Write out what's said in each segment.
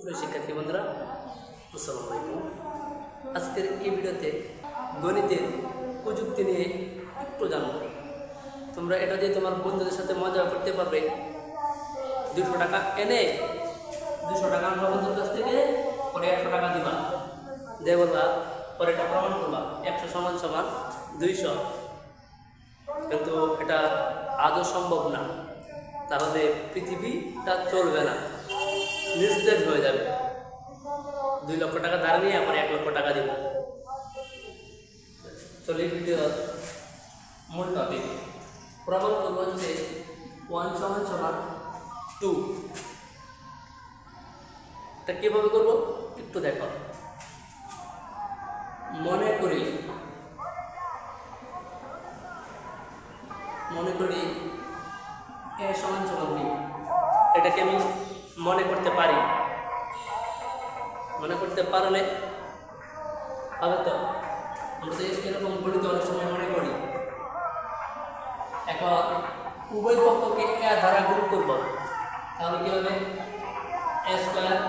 সুপ্রিয় শিক্ষার্থী বন্ধুরা, আসসালামু আলাইকুম। আজকের এই ভিডিওতে গণিতের প্রযুক্তি নিয়ে একটু জানবো। তোমরা এটা দিয়ে তোমার বন্ধুদের সাথে মজা করতে পারবে। 200 টাকা এনে 200 টাকা আনবা বন্ধুর কাছ থেকে, পরে 100 টাকা দিবা, দিয়ে বলবা পরে এটা প্রমাণ করবা 100 সমান সমান 200। কিন্তু এটা আদৌ সম্ভব না, তাহলে পৃথিবীটা চলবে না, নিস্তেজ হয়ে যাবে। 2 লক্ষ টাকা ধার নিয়ে আমার 1 লক্ষ টাকা দিব। চলে ভিডিওর মূল টপিক। প্রমাণ করবো হচ্ছে 1 সমান সমান 2। এটা কিভাবে করবো একটু দেখো। মনে করি a সমান সমান b। এটাকে আমি মনে করতে পারি। মনে করতে পারলে হবে তো। আমরা তো এরকম গণিত অনেক সময় মনে করি। এখন উভয় পক্ষকে a দ্বারা গুণ করব, তাহলে কি হবে? a স্কয়ার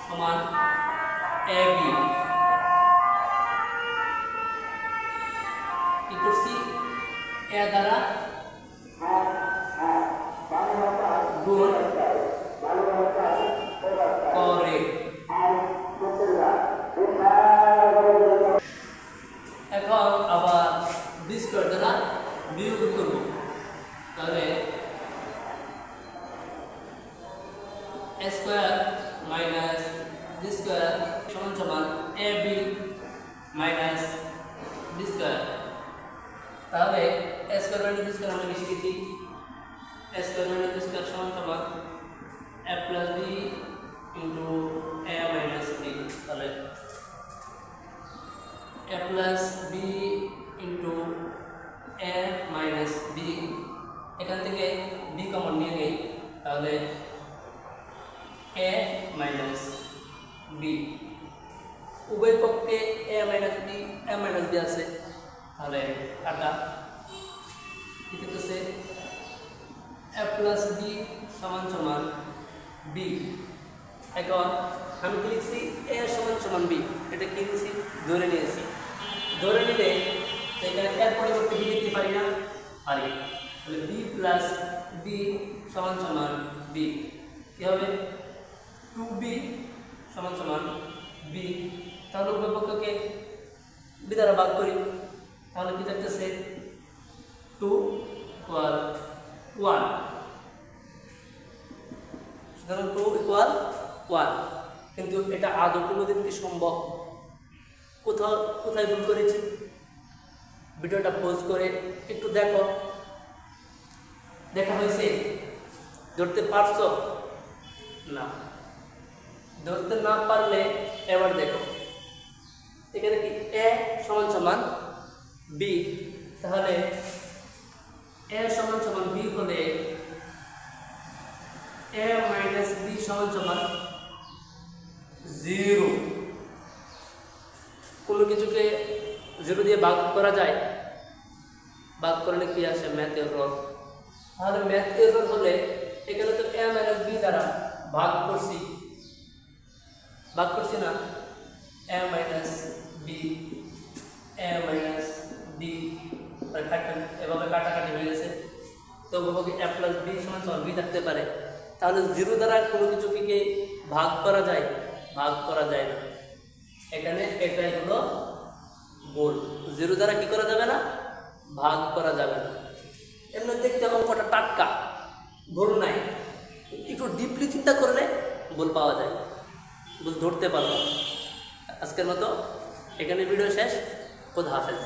সমান ab। কি করছি? a দ্বারা গুণ করে। এখন আবার b স্কয়ার দ্বারা বিয়োগ করব, তাহলে a square minus b square সমান সমান ab মাইনাস b স্কয়ার। তাহলে a square minus b square আমরা শিখেছি a square minus b square সমান সমান a plus b into a minus b। তাহলে a plus b into a minus b, এখান থেকে b কমন নিয়ে নেই, তাহলে a মাইনাস b। উভয় পক্ষে a মাইনাস b আছে, তাহলে কাটা। কি করতেছে? a প্লাস b সমান সমান b। এখন আমি কি লিখছি? a সমান সমান b। এটা কি লিখছি? ধরে নিয়েছি। ধরে নিলে এখানে এর পরিবর্তে b লিখতে পারি না? পারি। তাহলে b প্লাস b সমান সমান b। কি হবে? 2b সমান সমান b। তাহলে উভয় পক্ষকে b দ্বারা ভাগ করি, তাহলে কি থাকতেছে? 2 ইকুয়াল 1। সুতরাং 2 ইকুয়াল 1। কিন্তু এটা আদৌ কোনোদিন কি সম্ভব? কোথায় ভুল করেছি? ভিডিওটা পজ করে একটু দেখো। দেখা হয়েছে? ধরতে পারছো? না। ধরতে না পারলে এবার দেখো, এখানে কি a সমান সমান b। তাহলে a সমান সমান b হলে a মাইনাস b সমান সমান 0। কোনো কিছুকে 0 দিয়ে ভাগ করা যায়? ভাগ করলে কি আসে? Math error. তাহলে ম্যাথ এরর হলে এখানে তো a মাইনাস b দ্বারা ভাগ করছি না? a মাইনাস b এভাবে কাটাকাটি হয়ে গেছে। তো উভয়পক্ষে a প্লাস b সমান সমান b থাকতে পারে। তাহলে 0 দ্বারা কোনো কিছুকে কি ভাগ করা যায়? ভাগ করা যায় না। এখানে এটাই হলো ভুল। 0 দ্বারা কি করা যাবে না? ভাগ করা যাবে না। এমনি দেখতে অঙ্কটা টাটকা, ভুল নাই। একটু ডিপলি চিন্তা করলে ভুল পাওয়া যায়, ভুল ধরতে পারবো। আজকের মতো এখানে ভিডিও শেষ। খোদা হাফেজ।